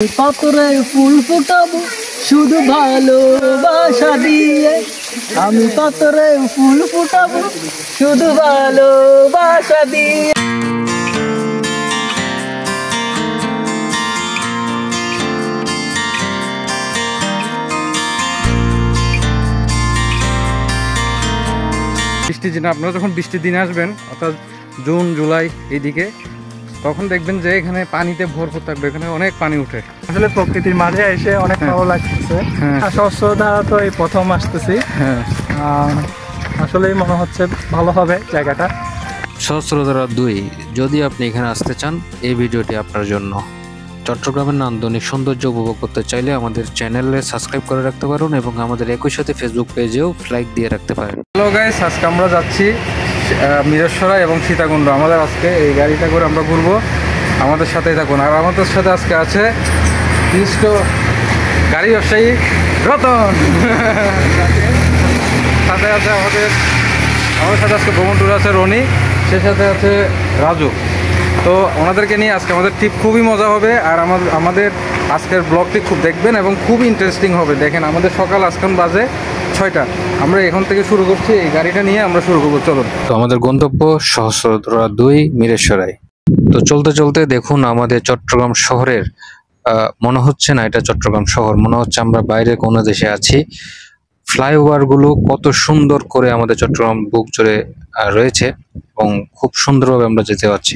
পাথরে ফুল ফুটাবো শুধু ভালোবাসা দিয়ে। আমি পাথরে ফুল ফুটাবো শুধু ভালোবাসা দিয়ে। বৃষ্টির দিনে আপনারা যখন বৃষ্টির দিনে আসবেন অর্থাৎ জুন জুলাই এইদিকে, তখন দেখবেন যে এখানে পানিতে ভরপুর থাকবে, এখানে অনেক পানি উঠে। আসলে প্রকৃতির মাঝে এসে অনেক ভালো লাগতেছে। সহস্রধারা তো এই প্রথম আসতেছি, আসলেই মনে হচ্ছে ভালো হবে জায়গাটা। সহস্রধারা 2, যদি আপনি এখানে আসতে চান এই ভিডিওটি আপনার জন্য। চট্টগ্রামের নান্দনিক সৌন্দর্য উপভোগ করতে চাইলে আমাদের চ্যানেলে সাবস্ক্রাইব করে রাখতে পারেন এবং আমাদের একই সাথে ফেসবুক পেজেও লাইক দিয়ে রাখতে পারেন। হ্যালো গাইস, আজকে আমরা যাচ্ছি মিরসরাই এবং সীতাকুণ্ড। আমাদের আজকে এই গাড়িটা করে আমরা ঘুরবো, আমাদের সাথেই থাকুন। আর আমাদের সাথে আজকে আছে বিশিষ্ট গাড়ি ব্যবসায়ী রতন, সাথে আছে আমাদের সাথে আজকে ভ্রমণ ট্যুর আছে রনি, সে সাথে আছে রাজু। তো ওনাদেরকে নিয়ে আজকে আমাদের ট্রিপ খুবই মজা হবে। আর আমাদের আজকের ব্লগটি খুব দেখবেন এবং খুব ইন্টারেস্টিং হবে। দেখেন আমাদের সকাল আজকাল বাজে 6টা, আমরা এখান থেকে শুরু করছি, এই গাড়িটা নিয়ে আমরা শুরু করবো। চলুন। তো আমাদের গন্তব্য সহস্রধারা 2 মিরসরাই। তো চলতে চলতে দেখুন আমাদের চট্টগ্রাম শহরের মনে হচ্ছে না এটা চট্টগ্রাম শহর, মনে হচ্ছে আমরা বাইরে কোনো দেশে আছি। ফ্লাইওভার গুলো কত সুন্দর করে আমাদের চট্টগ্রাম বুক জুড়ে রয়েছে এবং খুব সুন্দরভাবে আমরা যেতে পারছি।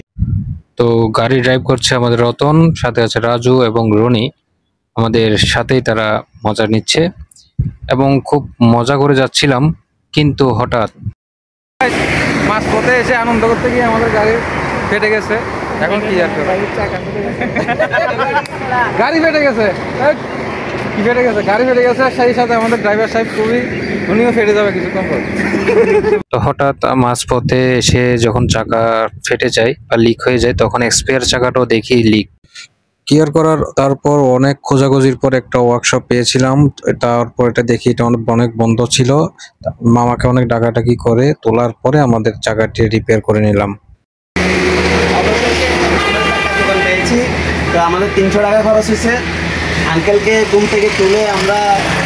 তো গাড়ি ড্রাইভ করছে আমাদের রতন, সাথে আছে রাজু এবং রনি, আমাদের সাথেই তারা মজা নিচ্ছে এবং খুব মজা করে যাচ্ছিলাম। কিন্তু হঠাৎ মাঝ পথে এসে আনন্দ করতে গিয়ে আমাদের গাড়ি ফেটে গেছে। এখন কি আর গাড়ি ফেটে গেছে, কি ফেটে গেছে, গাড়ি ফেটে গেছে। সেই সাথে আমাদের ড্রাইভার সাহেব উনিও ফেটে যাবে কিছুক্ষণ পর। তো হঠাৎ মাঝপথে এসে যখন চাকা ফেটে যায় বা লিক হয়ে যায়, তখন স্পেয়ার চাকাটাও দেখি লিক। কেয়ার করার তারপর অনেক খোঁজাখুঁজির পর একটা ওয়ার্কশপ পেয়েছিলাম। তারপর এটা দেখি এটা অনেক বন্ধ ছিল, মামাকে অনেক ডাকাডাকি করে তোলার পরে আমাদের চাকাটি রিপেয়ার করে নিলাম। তো আমাদের 300 টাকা খরচ হয়েছে। আঙ্কেলকে ঘুম থেকে তুলে আমরা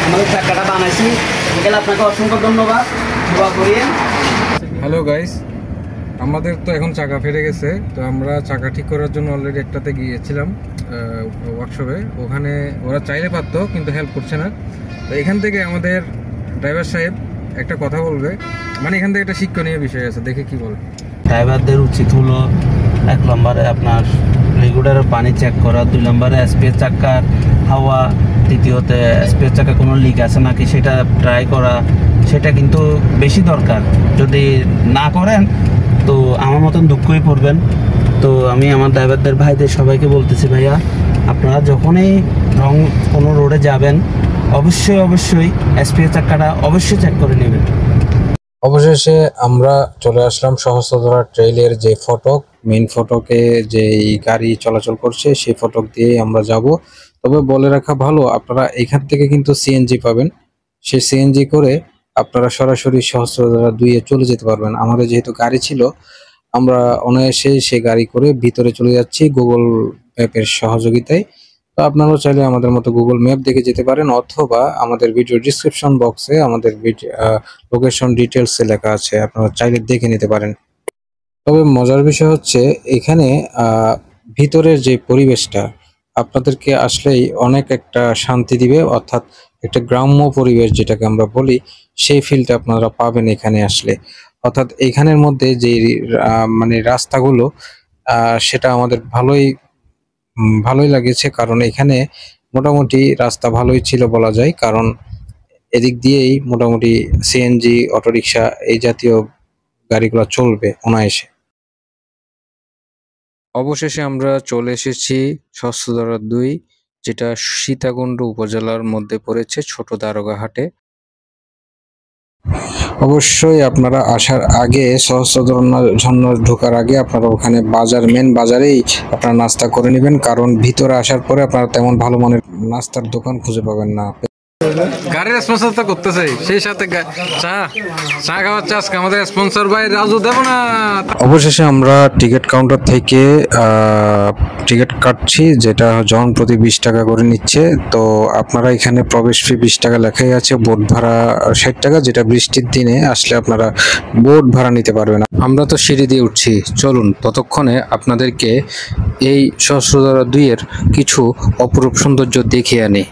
আমাদের চাকাটা বানাইছি। আঙ্কেল আপনাকে অসংখ্য ধন্যবাদ, দোয়া করিয়ে। হ্যালো গাইস, আমাদের তো এখন চাকা ফেটে গেছে। তো আমরা চাকা ঠিক করার জন্য অলরেডি একটাতে গিয়েছিলাম ওয়ার্কশপে। ওখানে ওরা চাইলে পারতো, কিন্তু হেল্প করছে না। তো এখান থেকে আমাদের ড্রাইভার সাহেব একটা কথা বলবে, মানে এখান থেকে একটা শিক্ষণীয় বিষয় আছে, দেখে কি বলে। ড্রাইভারদের উচিত হলো 1 নম্বরে আপনার রেগুলেটর পানি চেক করা, 2 নম্বরে স্পেয়ার চাকার হাওয়া, তৃতীয়তে স্পেয়ার চাকা কোনো লিক আছে নাকি সেটা ট্রাই করা। সেটা কিন্তু বেশি দরকার, যদি না করেন তো আমার মতন দুঃখই পড়বেন। তো আমি আমার ড্রাইভারদের ভাইদের সবাইকে বলতেছি, ভাইয়া আপনারা যখনই কোনো রোডে যাবেন অবশ্যই স্পেয়ার চাকাটা অবশ্যই চেক করে নেবেন। অবশেষে আমরা চলে আসলাম সহস্রধারা ট্রেইলের যে ফটক, মেইন ফটকে যে গাড়ি চলাচল করছে সেই ফটক দিয়ে আমরা যাব। তবে বলে রাখা ভালো, আপনারা এখান থেকে কিন্তু সিএনজি পাবেন। সেই সিএনজি করে আপনারা সরাসরি সহস্রধারা 2 এ চলে যেতে পারবেন। আমাদের যেহেতু গাড়ি ছিল, আমরা অনায়াসে সেই গাড়ি করে ভিতরে চলে যাচ্ছি গুগল ম্যাপের সহযোগিতায়। তো আপনারাও চাইলে আমাদের মতো গুগল ম্যাপ দেখে যেতে পারেন, অথবা আমাদের ভিডিও ডিসক্রিপশন বক্সে আমাদের লোকেশন ডিটেলসে লেখা আছে, আপনারা চাইলে দেখে নিতে পারেন। তবে মজার বিষয় হচ্ছে এখানে ভিতরের যে পরিবেশটা আপনাদেরকে আসলেই অনেক একটা শান্তি দিবে, অর্থাৎ একটা গ্রাম্য পরিবেশ যেটাকে আমরা বলি, সেই ফিলটা আপনারা পাবেন এখানে আসলে। অর্থাৎ এখানের মধ্যে যে মানে রাস্তাগুলো সেটা আমাদের ভালোই লাগেছে, কারণ এখানে মোটামুটি রাস্তা ভালোই ছিল বলা যায়। কারণ এদিক দিয়েই মোটামুটি সিএনজি, অটোরিকশা এই জাতীয় গাড়িগুলো চলবে অনায়াসে। অবশেষে আমরা চলে এসেছি সহস্রধারা 2, যেটা সীতাকুণ্ড উপজেলার মধ্যে পড়েছে, ছোট দারোগাহাটে। অবশ্যই আপনারা আসার আগে সহস্রধারা ঢোকার আগে আপনারা ওখানে মেন বাজারেই আপনারা নাস্তা করে নেবেন, কারণ ভিতরে আসার পরে আপনারা তেমন ভালো মানের নাস্তার দোকান খুঁজে পাবেন না। গাড়ির স্পন্সর তো করতেছে, সেই সাথে চা চা খাওয়াচ্ছে আজকে আমাদের স্পন্সর ভাই রাজু দেব না। অবশেষে আমরা টিকিট কাউন্টার থেকে টিকিট কাটছি, যেটা জন প্রতি 20 টাকা করে নিচ্ছে। তো আপনারা এখানে প্রবেশ ফি 20 টাকা লেখাই আছে, বোট ভাড়া 60 টাকা, যেটা বৃষ্টির দিনে আসলে আপনারা বোট ভাড়া নিতে পারবেন। আমরা তো সিঁড়ি দিয়ে উঠছি, চলুন ততক্ষণে আপনাদেরকে এই সহস্রধারা 2 এর কিছু অপরূপ সৌন্দর্য দেখিয়ে আনি।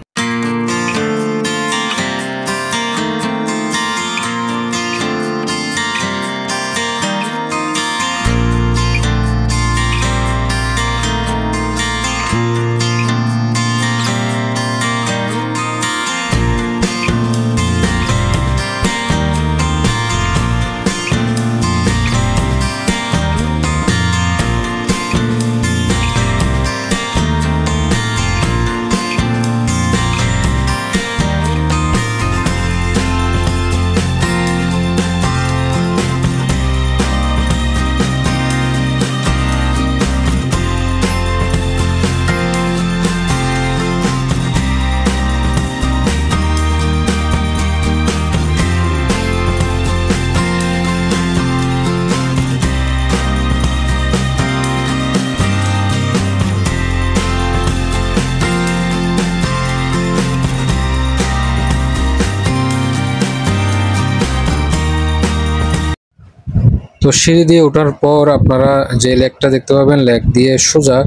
তো সিঁড়ি দিয়ে ওঠার পর আপনারা যে লেকটা দেখতে পাবেন, লেক দিয়ে সোজা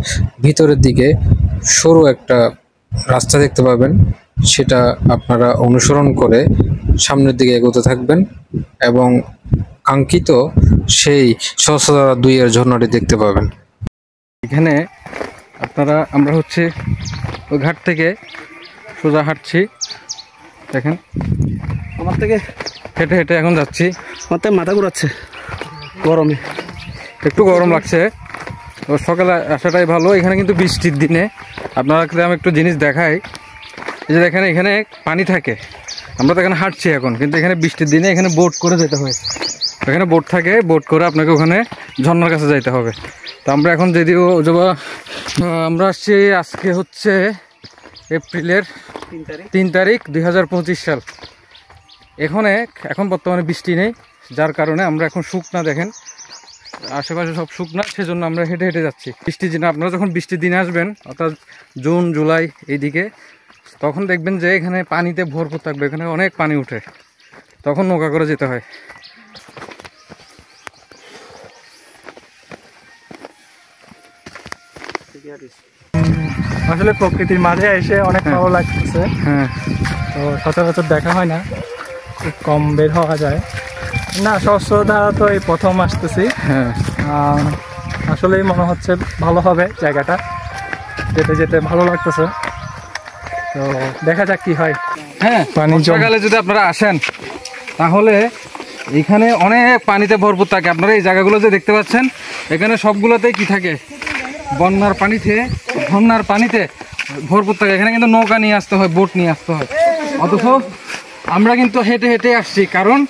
ভিতরের দিকে সরু একটা রাস্তা দেখতে পাবেন। সেটা আপনারা অনুসরণ করে সামনের দিকে এগোতে থাকবেন এবং কাঙ্ক্ষিত সেই সহস্রধারা 2 এর ঝর্ণাটি দেখতে পাবেন। এখানে আমরা হচ্ছে ওই ঘাট থেকে সোজা হাঁটছি, দেখেন আমার থেকে হেঁটে হেঁটে এখন যাচ্ছি। আমার থেকে মাথা ঘুরাচ্ছে গরমে, একটু গরম লাগছে, তো সকালে আসাটাই ভালো। এখানে কিন্তু বৃষ্টির দিনে আপনারা আমি একটু জিনিস দেখাই। এই যে দেখেন এখানে পানি থাকে, আমরা তো এখানে হাঁটছি এখন, কিন্তু এখানে বৃষ্টির দিনে এখানে বোট করে যেতে হয়। এখানে বোট থাকে, বোট করে আপনাকে ওখানে ঝর্ণার কাছে যাইতে হবে। তো আমরা এখন যদিও আমরা আসছি, আজকে হচ্ছে এপ্রিলের 3 তারিখ 2025 সাল। এখন বর্তমানে বৃষ্টি নেই, যার কারণে আমরা এখন শুকনা, দেখেন আশেপাশে সব শুকনা, সেজন্য আমরা হেঁটে হেঁটে যাচ্ছি। বৃষ্টির দিনে আপনারা যখন বৃষ্টির দিনে আসবেন, অর্থাৎ জুন জুলাই এইদিকে, তখন দেখবেন যে এখানে পানিতে ভরপুর থাকবে, এখানে অনেক পানি উঠে, তখন নৌকা করে যেতে হয়। আসলে প্রকৃতির মাঝে এসে অনেক ভালো লাগতেছে। হ্যাঁ, তো সচরাচর দেখা হয় না, খুব কম বের হওয়া যায় না। সহস্রধারা তো এই প্রথম আসতেছি। হ্যাঁ, আসলেই মনে হচ্ছে ভালো হবে জায়গাটা, যেতে যেতে ভালো লাগতেছে। তো দেখা যাক কি হয়। হ্যাঁ, বর্ষাকালে যদি আপনারা আসেন তাহলে এখানে অনেক পানিতে ভরপুর থাকে। আপনারা এই জায়গাগুলো যে দেখতে পাচ্ছেন, এখানে সবগুলোতেই কি থাকে, বন্যার পানিতে ভরপুর থাকে। এখানে কিন্তু নৌকা নিয়ে আসতে হয়, বোট নিয়ে আসতে হয়। অথচ আমরা কিন্তু হেঁটে হেঁটে আসছি। কারণ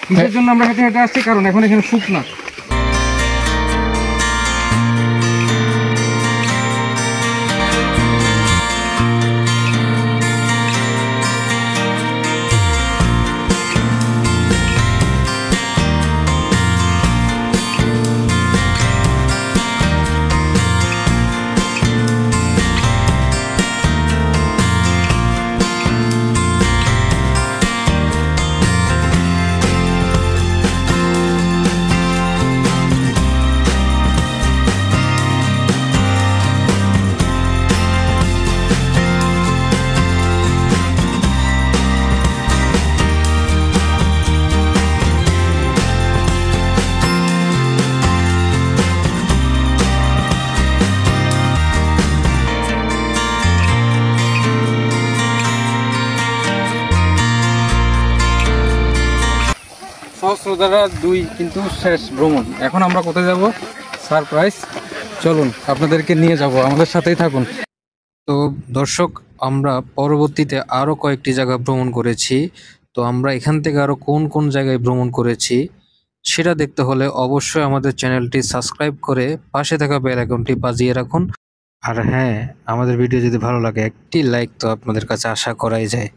কিসের জন্য আমরা হেঁটে হেঁটে আসছি? কারণ এখন এখানে শুকনা। সহস্রধারা 2 কিন্তু শেষ ভ্রমণ। এখন আমরা কোথায় যাব? সারপ্রাইজ। চলুন আপনাদেরকে নিয়ে যাব, আমাদের সাথেই থাকুন। তো দর্শক, আমরা পরবর্তীতে আরও কয়েকটি জায়গা ভ্রমণ করেছি। তো আমরা এখান থেকে আরও কোন কোন জায়গায় ভ্রমণ করেছি সেটা দেখতে হলে অবশ্যই আমাদের চ্যানেলটি সাবস্ক্রাইব করে পাশে থাকা বেল আইকনটি বাজিয়ে রাখুন। আর হ্যাঁ, আমাদের ভিডিও যদি ভালো লাগে একটি লাইক তো আপনাদের কাছে আশা করাই যায়।